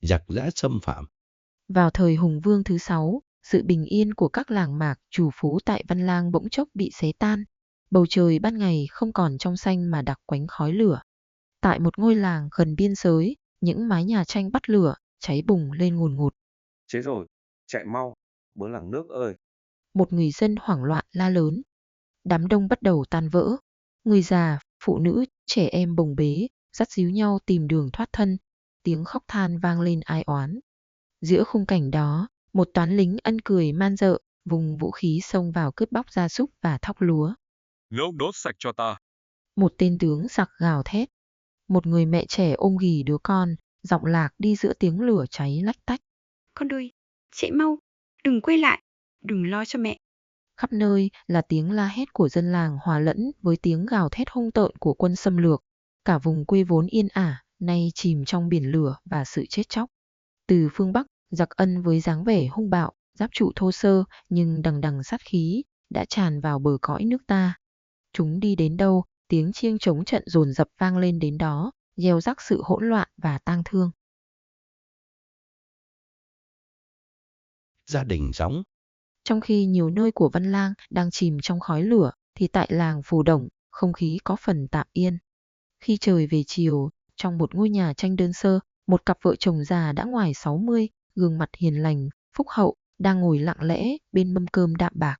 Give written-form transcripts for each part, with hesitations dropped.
giặc giã xâm phạm. Vào thời Hùng Vương thứ 6, sự bình yên của các làng mạc trù phú tại Văn Lang bỗng chốc bị xé tan. Bầu trời ban ngày không còn trong xanh mà đặc quánh khói lửa. Tại một ngôi làng gần biên giới, những mái nhà tranh bắt lửa, cháy bùng lên ngùn ngụt. Chết rồi, chạy mau, bớ làng nước ơi. Một người dân hoảng loạn la lớn. Đám đông bắt đầu tan vỡ. Người già, phụ nữ, trẻ em bồng bế, dắt díu nhau tìm đường thoát thân. Tiếng khóc than vang lên ai oán. Giữa khung cảnh đó, một toán lính ân cười man rợ, vùng vũ khí xông vào cướp bóc gia súc và thóc lúa. Nấu đốt sạch cho ta. Một tên tướng giặc gào thét. Một người mẹ trẻ ôm ghì đứa con, giọng lạc đi giữa tiếng lửa cháy lách tách. Con ơi, chạy mau, đừng quay lại, đừng lo cho mẹ. Khắp nơi là tiếng la hét của dân làng hòa lẫn với tiếng gào thét hung tợn của quân xâm lược. Cả vùng quê vốn yên ả, nay chìm trong biển lửa và sự chết chóc. Từ phương Bắc, giặc Ân với dáng vẻ hung bạo, giáp trụ thô sơ nhưng đằng đằng sát khí, đã tràn vào bờ cõi nước ta. Chúng đi đến đâu, tiếng chiêng trống trận dồn dập vang lên đến đó, gieo rắc sự hỗn loạn và tang thương. Gia đình Gióng. Trong khi nhiều nơi của Văn Lang đang chìm trong khói lửa, thì tại làng Phù Đồng, không khí có phần tạm yên. Khi trời về chiều, trong một ngôi nhà tranh đơn sơ, một cặp vợ chồng già đã ngoài 60, gương mặt hiền lành, phúc hậu, đang ngồi lặng lẽ bên mâm cơm đạm bạc.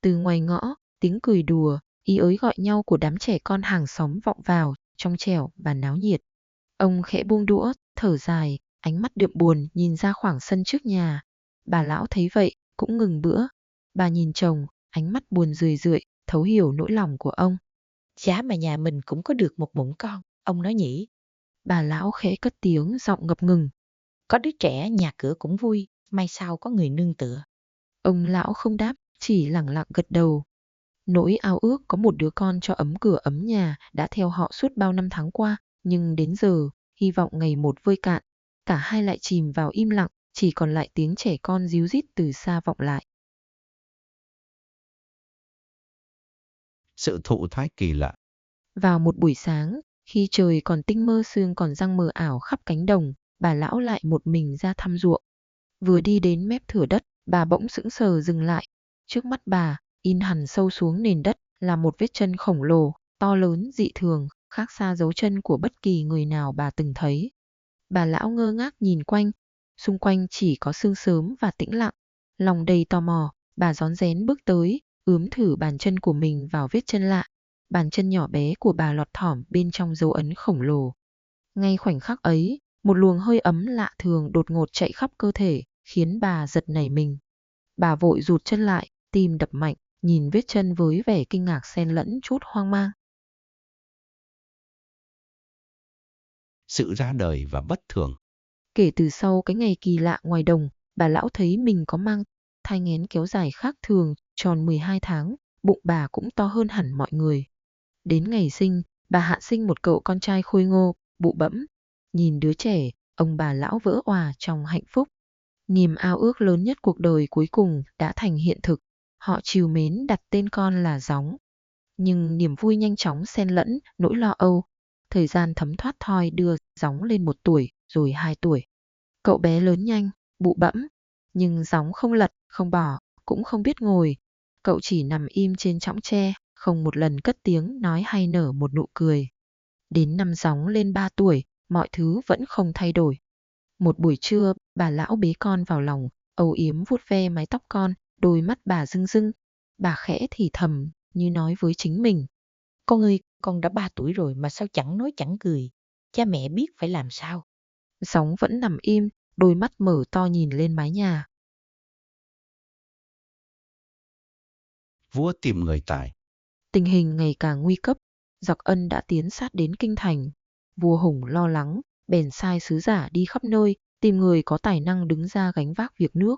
Từ ngoài ngõ, tiếng cười đùa, ý ới gọi nhau của đám trẻ con hàng xóm vọng vào, trong trẻo và náo nhiệt. Ông khẽ buông đũa, thở dài, ánh mắt đượm buồn nhìn ra khoảng sân trước nhà. Bà lão thấy vậy, cũng ngừng bữa. Bà nhìn chồng, ánh mắt buồn rười rượi, thấu hiểu nỗi lòng của ông. Giá mà nhà mình cũng có được một bụng con, ông nói nhỉ. Bà lão khẽ cất tiếng giọng ngập ngừng. Có đứa trẻ nhà cửa cũng vui, may sao có người nương tựa. Ông lão không đáp, chỉ lẳng lặng gật đầu. Nỗi ao ước có một đứa con cho ấm cửa ấm nhà đã theo họ suốt bao năm tháng qua, nhưng đến giờ, hy vọng ngày một vơi cạn. Cả hai lại chìm vào im lặng, chỉ còn lại tiếng trẻ con ríu rít từ xa vọng lại. Sự thụ thái kỳ lạ. Vào một buổi sáng, khi trời còn tinh mơ sương còn răng mờ ảo khắp cánh đồng, bà lão lại một mình ra thăm ruộng. Vừa đi đến mép thửa đất, bà bỗng sững sờ dừng lại. Trước mắt bà, in hẳn sâu xuống nền đất, là một vết chân khổng lồ, to lớn dị thường, khác xa dấu chân của bất kỳ người nào bà từng thấy. Bà lão ngơ ngác nhìn quanh, xung quanh chỉ có sương sớm và tĩnh lặng. Lòng đầy tò mò, bà rón rén bước tới, ướm thử bàn chân của mình vào vết chân lạ. Bàn chân nhỏ bé của bà lọt thỏm bên trong dấu ấn khổng lồ. Ngay khoảnh khắc ấy, một luồng hơi ấm lạ thường đột ngột chạy khắp cơ thể, khiến bà giật nảy mình. Bà vội rụt chân lại, tim đập mạnh, nhìn vết chân với vẻ kinh ngạc xen lẫn chút hoang mang. Sự ra đời và bất thường. Kể từ sau cái ngày kỳ lạ ngoài đồng, bà lão thấy mình có mang thai nghén kéo dài khác thường, tròn 12 tháng, bụng bà cũng to hơn hẳn mọi người. Đến ngày sinh, bà hạ sinh một cậu con trai khôi ngô, bụ bẫm. Nhìn đứa trẻ, ông bà lão vỡ òa trong hạnh phúc. Niềm ao ước lớn nhất cuộc đời cuối cùng đã thành hiện thực. Họ trìu mến đặt tên con là Gióng. Nhưng niềm vui nhanh chóng xen lẫn nỗi lo âu. Thời gian thấm thoát thoi đưa Gióng lên 1 tuổi, rồi 2 tuổi. Cậu bé lớn nhanh, bụ bẫm. Nhưng Gióng không lật, không bò, cũng không biết ngồi. Cậu chỉ nằm im trên chõng tre, không một lần cất tiếng nói hay nở một nụ cười. Đến năm Gióng lên 3 tuổi, mọi thứ vẫn không thay đổi. Một buổi trưa, bà lão bế con vào lòng, âu yếm vuốt ve mái tóc con, đôi mắt bà rưng rưng. Bà khẽ thì thầm, như nói với chính mình. Con ơi, con đã 3 tuổi rồi mà sao chẳng nói chẳng cười. Cha mẹ biết phải làm sao. Gióng vẫn nằm im, đôi mắt mở to nhìn lên mái nhà. Vua tìm người tài. Tình hình ngày càng nguy cấp, giặc Ân đã tiến sát đến kinh thành. Vua Hùng lo lắng, bèn sai sứ giả đi khắp nơi, tìm người có tài năng đứng ra gánh vác việc nước.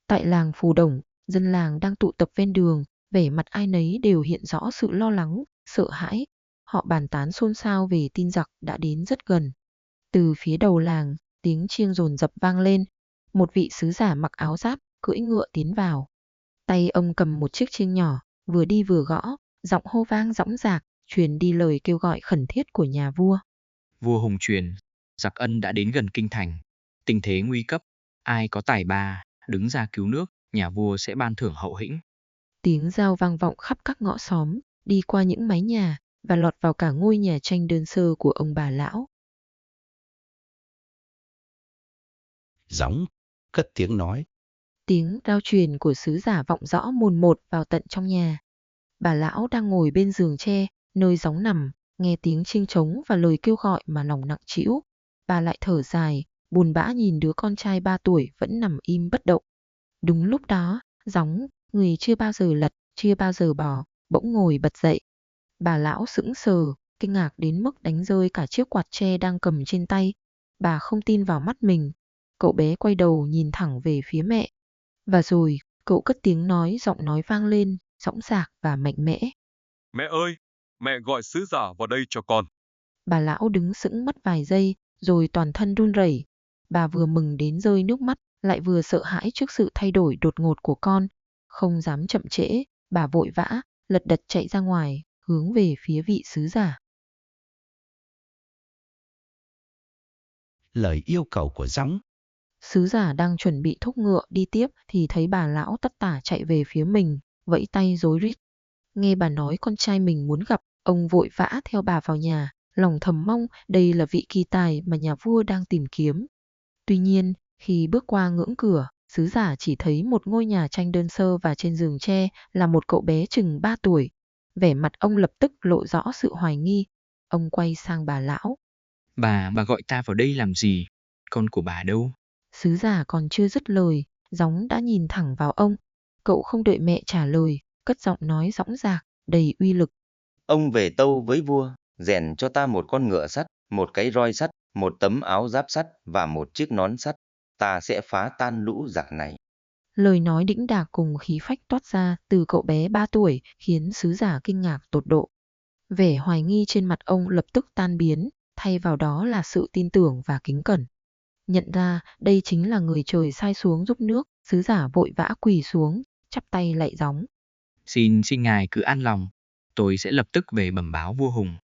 Tại làng Phù Đồng, dân làng đang tụ tập ven đường, vẻ mặt ai nấy đều hiện rõ sự lo lắng, sợ hãi. Họ bàn tán xôn xao về tin giặc đã đến rất gần. Từ phía đầu làng, tiếng chiêng dồn dập vang lên. Một vị sứ giả mặc áo giáp, cưỡi ngựa tiến vào. Tay ông cầm một chiếc chiêng nhỏ, vừa đi vừa gõ, giọng hô vang dõng dạc, truyền đi lời kêu gọi khẩn thiết của nhà vua. Vua Hùng truyền, giặc Ân đã đến gần kinh thành. Tình thế nguy cấp, ai có tài ba, đứng ra cứu nước, nhà vua sẽ ban thưởng hậu hĩnh. Tiếng dao vang vọng khắp các ngõ xóm, đi qua những mái nhà và lọt vào cả ngôi nhà tranh đơn sơ của ông bà lão. Gióng cất tiếng nói. Tiếng rao truyền của sứ giả vọng rõ mồn một vào tận trong nhà. Bà lão đang ngồi bên giường tre, nơi gióng nằm, nghe tiếng chiêng trống và lời kêu gọi mà lòng nặng trĩu. Bà lại thở dài, buồn bã nhìn đứa con trai 3 tuổi vẫn nằm im bất động. Đúng lúc đó, gióng, người chưa bao giờ lật, chưa bao giờ bò, bỗng ngồi bật dậy. Bà lão sững sờ, kinh ngạc đến mức đánh rơi cả chiếc quạt tre đang cầm trên tay. Bà không tin vào mắt mình. Cậu bé quay đầu nhìn thẳng về phía mẹ. Và rồi, cậu cất tiếng nói, giọng nói vang lên, dõng dạc và mạnh mẽ. Mẹ ơi, mẹ gọi sứ giả vào đây cho con. Bà lão đứng sững mất vài giây, rồi toàn thân run rẩy. Bà vừa mừng đến rơi nước mắt, lại vừa sợ hãi trước sự thay đổi đột ngột của con. Không dám chậm trễ, bà vội vã, lật đật chạy ra ngoài, hướng về phía vị sứ giả. Lời yêu cầu của Gióng. Sứ giả đang chuẩn bị thúc ngựa đi tiếp thì thấy bà lão tất tả chạy về phía mình, vẫy tay rối rít. Nghe bà nói con trai mình muốn gặp, ông vội vã theo bà vào nhà, lòng thầm mong đây là vị kỳ tài mà nhà vua đang tìm kiếm. Tuy nhiên, khi bước qua ngưỡng cửa, sứ giả chỉ thấy một ngôi nhà tranh đơn sơ và trên giường tre là một cậu bé chừng 3 tuổi. Vẻ mặt ông lập tức lộ rõ sự hoài nghi. Ông quay sang bà lão. Bà gọi ta vào đây làm gì? Con của bà đâu? Sứ giả còn chưa dứt lời, gióng đã nhìn thẳng vào ông. Cậu không đợi mẹ trả lời, cất giọng nói dõng dạc, đầy uy lực. Ông về tâu với vua, rèn cho ta một con ngựa sắt, một cái roi sắt, một tấm áo giáp sắt và một chiếc nón sắt. Ta sẽ phá tan lũ giặc này. Lời nói đĩnh đạc cùng khí phách toát ra từ cậu bé 3 tuổi khiến sứ giả kinh ngạc tột độ. Vẻ hoài nghi trên mặt ông lập tức tan biến, thay vào đó là sự tin tưởng và kính cẩn. Nhận ra đây chính là người trời sai xuống giúp nước, sứ giả vội vã quỳ xuống, chắp tay lạy gióng. Xin ngài cứ an lòng, tôi sẽ lập tức về bẩm báo vua Hùng.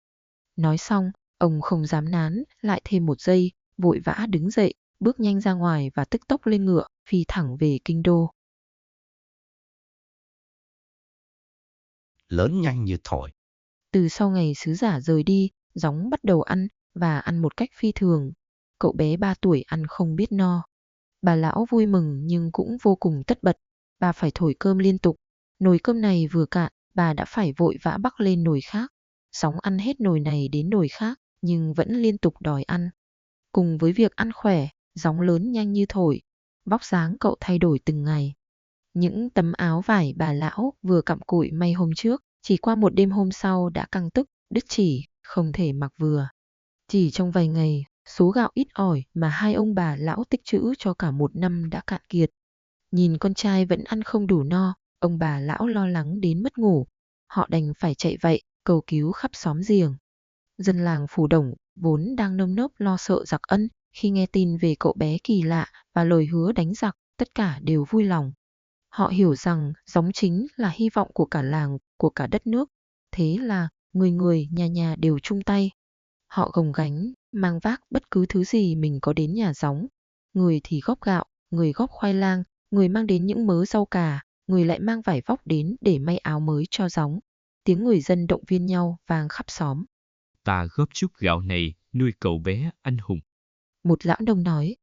Nói xong, ông không dám nán lại thêm một giây, vội vã đứng dậy, bước nhanh ra ngoài và tức tốc lên ngựa, phi thẳng về kinh đô. Lớn nhanh như thổi. Từ sau ngày sứ giả rời đi, gióng bắt đầu ăn, và ăn một cách phi thường. Cậu bé 3 tuổi ăn không biết no. Bà lão vui mừng nhưng cũng vô cùng tất bật. Bà phải thổi cơm liên tục. Nồi cơm này vừa cạn, bà đã phải vội vã bắc lên nồi khác. Gióng ăn hết nồi này đến nồi khác, nhưng vẫn liên tục đòi ăn. Cùng với việc ăn khỏe, gióng lớn nhanh như thổi. Vóc dáng cậu thay đổi từng ngày. Những tấm áo vải bà lão vừa cặm cụi may hôm trước, chỉ qua một đêm hôm sau đã căng tức, đứt chỉ, không thể mặc vừa. Chỉ trong vài ngày, số gạo ít ỏi mà hai ông bà lão tích trữ cho cả một năm đã cạn kiệt. Nhìn con trai vẫn ăn không đủ no, ông bà lão lo lắng đến mất ngủ. Họ đành phải chạy vậy, cầu cứu khắp xóm giềng. Dân làng Phù Đổng vốn đang nơm nớp lo sợ giặc Ân, khi nghe tin về cậu bé kỳ lạ và lời hứa đánh giặc, tất cả đều vui lòng. Họ hiểu rằng gióng chính là hy vọng của cả làng, của cả đất nước. Thế là người nhà nhà đều chung tay. Họ gồng gánh, mang vác bất cứ thứ gì mình có đến nhà gióng. Người thì góp gạo, người góp khoai lang, người mang đến những mớ rau cà, người lại mang vải vóc đến để may áo mới cho gióng. Tiếng người dân động viên nhau vang khắp xóm. Ta góp chút gạo này nuôi cậu bé anh hùng. Một lão nông nói.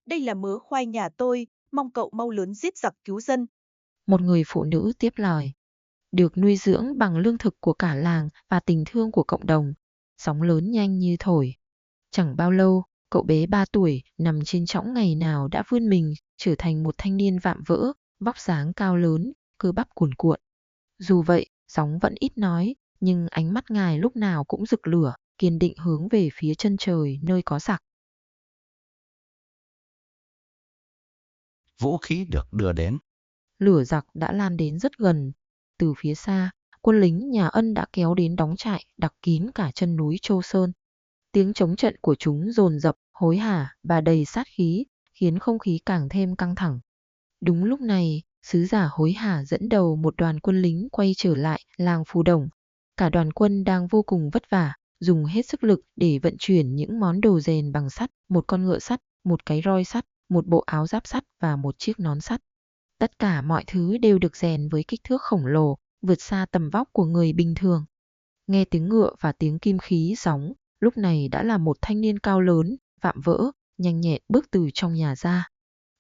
Đây là mớ khoai nhà tôi, mong cậu mau lớn giết giặc cứu dân. Một người phụ nữ tiếp lời. Được nuôi dưỡng bằng lương thực của cả làng và tình thương của cộng đồng, gióng lớn nhanh như thổi. Chẳng bao lâu, cậu bé 3 tuổi nằm trên chõng ngày nào đã vươn mình trở thành một thanh niên vạm vỡ, vóc dáng cao lớn, cơ bắp cuồn cuộn. Dù vậy, gióng vẫn ít nói, nhưng ánh mắt ngài lúc nào cũng rực lửa, kiên định hướng về phía chân trời nơi có giặc. Vũ khí được đưa đến. Lửa giặc đã lan đến rất gần. Từ phía xa, quân lính nhà Ân đã kéo đến đóng trại đặc kín cả chân núi Châu Sơn. Tiếng chống trận của chúng dồn dập, hối hả và đầy sát khí, khiến không khí càng thêm căng thẳng. Đúng lúc này, sứ giả hối hả dẫn đầu một đoàn quân lính quay trở lại làng Phù Đổng. Cả đoàn quân đang vô cùng vất vả, dùng hết sức lực để vận chuyển những món đồ rèn bằng sắt, một con ngựa sắt, một cái roi sắt, một bộ áo giáp sắt và một chiếc nón sắt. Tất cả mọi thứ đều được rèn với kích thước khổng lồ, vượt xa tầm vóc của người bình thường. Nghe tiếng ngựa và tiếng kim khí gióng, lúc này đã là một thanh niên cao lớn, vạm vỡ, nhanh nhẹn bước từ trong nhà ra.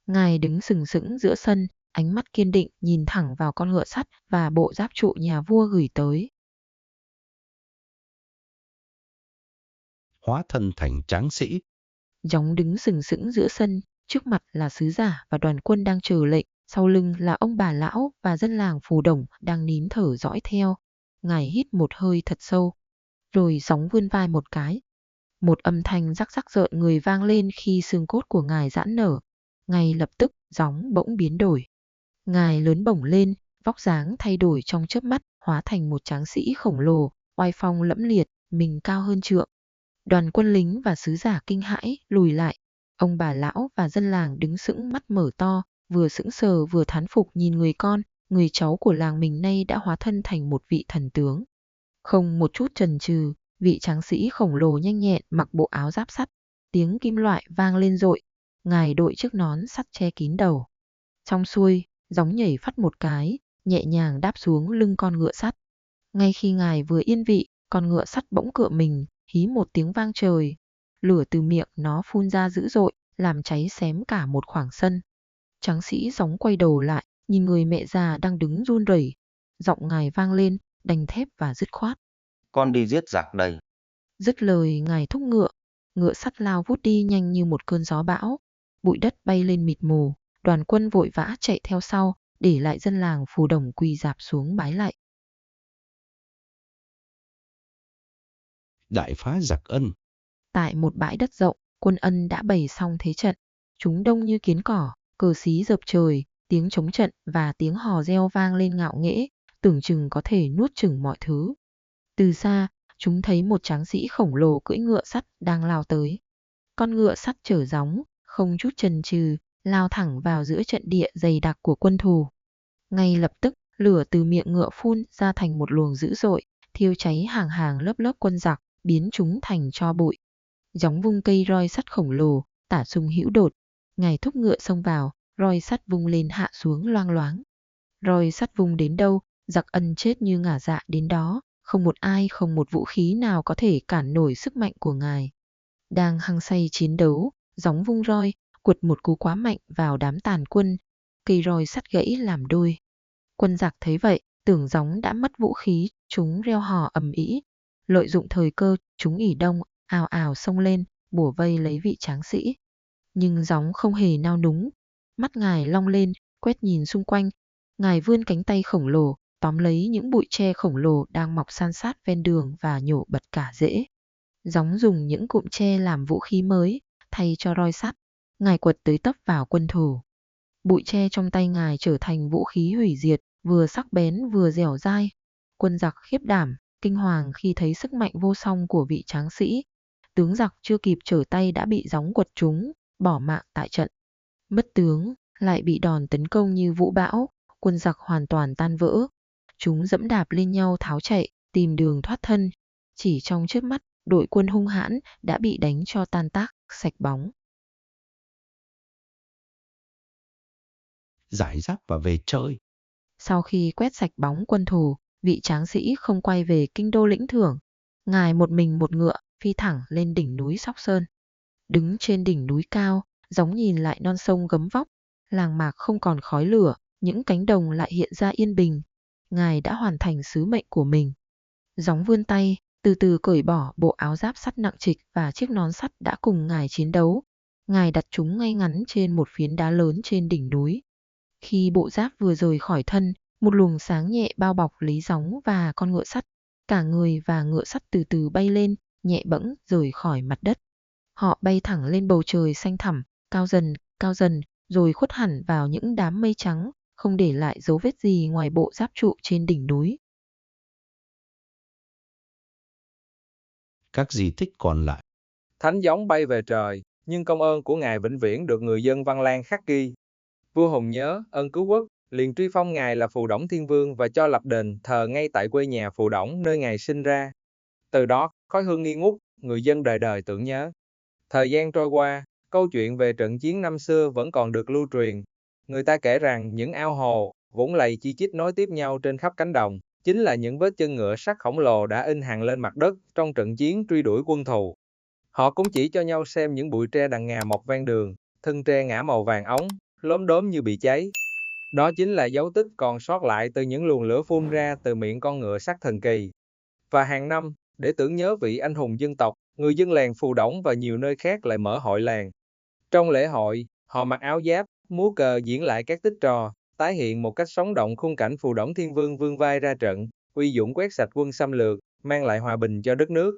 Ngài đứng sừng sững giữa sân, ánh mắt kiên định nhìn thẳng vào con ngựa sắt và bộ giáp trụ nhà vua gửi tới. Hóa thân thành tráng sĩ. Gióng đứng sừng sững giữa sân, trước mặt là sứ giả và đoàn quân đang chờ lệnh, sau lưng là ông bà lão và dân làng Phù Đổng đang nín thở dõi theo. Ngài hít một hơi thật sâu, rồi gióng vươn vai một cái. Một âm thanh rắc rắc rợn người vang lên khi xương cốt của ngài giãn nở. Ngay lập tức gióng bỗng biến đổi. Ngài lớn bổng lên, vóc dáng thay đổi trong chớp mắt, hóa thành một tráng sĩ khổng lồ, oai phong lẫm liệt, mình cao hơn trượng. Đoàn quân lính và sứ giả kinh hãi lùi lại. Ông bà lão và dân làng đứng sững mắt mở to, vừa sững sờ vừa thán phục nhìn người con, người cháu của làng mình nay đã hóa thân thành một vị thần tướng. Không một chút chần chừ, vị tráng sĩ khổng lồ nhanh nhẹn mặc bộ áo giáp sắt, tiếng kim loại vang lên dội, ngài đội chiếc nón sắt che kín đầu. Xong xuôi, gióng nhảy phắt một cái, nhẹ nhàng đáp xuống lưng con ngựa sắt. Ngay khi ngài vừa yên vị, con ngựa sắt bỗng cựa mình, hí một tiếng vang trời. Lửa từ miệng nó phun ra dữ dội, làm cháy xém cả một khoảng sân. Tráng sĩ gióng quay đầu lại, nhìn người mẹ già đang đứng run rẩy. Giọng ngài vang lên, đanh thép và dứt khoát. Con đi giết giặc đây. Dứt lời ngài thúc ngựa, ngựa sắt lao vút đi nhanh như một cơn gió bão. Bụi đất bay lên mịt mù, đoàn quân vội vã chạy theo sau, để lại dân làng Phù Đổng quỳ rạp xuống bái lạy. Đại phá giặc Ân. Tại một bãi đất rộng, quân Ân đã bày xong thế trận. Chúng đông như kiến cỏ, cờ xí dợp trời, tiếng trống trận và tiếng hò reo vang lên ngạo nghễ, tưởng chừng có thể nuốt chửng mọi thứ. Từ xa, chúng thấy một tráng sĩ khổng lồ cưỡi ngựa sắt đang lao tới. Con ngựa sắt chở gióng, không chút chần chừ, lao thẳng vào giữa trận địa dày đặc của quân thù. Ngay lập tức, lửa từ miệng ngựa phun ra thành một luồng dữ dội, thiêu cháy hàng hàng lớp lớp quân giặc, biến chúng thành tro bụi. Gióng vung cây roi sắt khổng lồ, tả sung hữu đột. Ngài thúc ngựa xông vào, roi sắt vung lên hạ xuống loang loáng. Roi sắt vung đến đâu, giặc Ân chết như ngả dạ đến đó, không một ai không một vũ khí nào có thể cản nổi sức mạnh của ngài. Đang hăng say chiến đấu, gióng vung roi, quật một cú quá mạnh vào đám tàn quân, cây roi sắt gãy làm đôi. Quân giặc thấy vậy, tưởng gióng đã mất vũ khí, chúng reo hò ầm ĩ. Lợi dụng thời cơ, chúng ỉ đông, ào ào xông lên, bủa vây lấy vị tráng sĩ. Nhưng gióng không hề nao núng, mắt ngài long lên, quét nhìn xung quanh. Ngài vươn cánh tay khổng lồ, tóm lấy những bụi tre khổng lồ đang mọc san sát ven đường và nhổ bật cả rễ. Gióng dùng những cụm tre làm vũ khí mới, thay cho roi sắt. Ngài quật tới tấp vào quân thù. Bụi tre trong tay ngài trở thành vũ khí hủy diệt, vừa sắc bén vừa dẻo dai. Quân giặc khiếp đảm, kinh hoàng khi thấy sức mạnh vô song của vị tráng sĩ. Tướng giặc chưa kịp trở tay đã bị gióng quật trúng, bỏ mạng tại trận. Mất tướng, lại bị đòn tấn công như vũ bão, quân giặc hoàn toàn tan vỡ. Chúng dẫm đạp lên nhau tháo chạy, tìm đường thoát thân. Chỉ trong chớp mắt, đội quân hung hãn đã bị đánh cho tan tác, sạch bóng. Giải giáp và về chơi. Sau khi quét sạch bóng quân thù, vị tráng sĩ không quay về kinh đô lĩnh thưởng. Ngài một mình một ngựa, phi thẳng lên đỉnh núi Sóc Sơn. Đứng trên đỉnh núi cao, gióng nhìn lại non sông gấm vóc, làng mạc không còn khói lửa, những cánh đồng lại hiện ra yên bình. Ngài đã hoàn thành sứ mệnh của mình. Gióng vươn tay, từ từ cởi bỏ bộ áo giáp sắt nặng trịch và chiếc nón sắt đã cùng ngài chiến đấu. Ngài đặt chúng ngay ngắn trên một phiến đá lớn trên đỉnh núi. Khi bộ giáp vừa rời khỏi thân, một luồng sáng nhẹ bao bọc lấy gióng và con ngựa sắt. Cả người và ngựa sắt từ từ bay lên, nhẹ bẫng rời khỏi mặt đất. Họ bay thẳng lên bầu trời xanh thẳm, cao dần, rồi khuất hẳn vào những đám mây trắng, không để lại dấu vết gì ngoài bộ giáp trụ trên đỉnh núi. Các di tích còn lại. Thánh gióng bay về trời, nhưng công ơn của ngài vĩnh viễn được người dân Văn Lang khắc ghi. Vua Hùng nhớ ơn cứu quốc, liền truy phong ngài là Phù Đổng Thiên Vương và cho lập đền thờ ngay tại quê nhà Phù Đổng nơi ngài sinh ra. Từ đó, khói hương nghi ngút, người dân đời đời tưởng nhớ. Thời gian trôi qua, câu chuyện về trận chiến năm xưa vẫn còn được lưu truyền. Người ta kể rằng những ao hồ, vũng lầy chi chít nối tiếp nhau trên khắp cánh đồng, chính là những vết chân ngựa sắt khổng lồ đã in hằn lên mặt đất trong trận chiến truy đuổi quân thù. Họ cũng chỉ cho nhau xem những bụi tre đằng ngà mọc ven đường, thân tre ngã màu vàng óng, lốm đốm như bị cháy. Đó chính là dấu tích còn sót lại từ những luồng lửa phun ra từ miệng con ngựa sắt thần kỳ. Và hàng năm, để tưởng nhớ vị anh hùng dân tộc, người dân làng Phù Đổng và nhiều nơi khác lại mở hội làng. Trong lễ hội, họ mặc áo giáp, múa cờ diễn lại các tích trò, tái hiện một cách sống động khung cảnh Phù Đổng Thiên Vương vươn vai ra trận, uy dũng quét sạch quân xâm lược, mang lại hòa bình cho đất nước.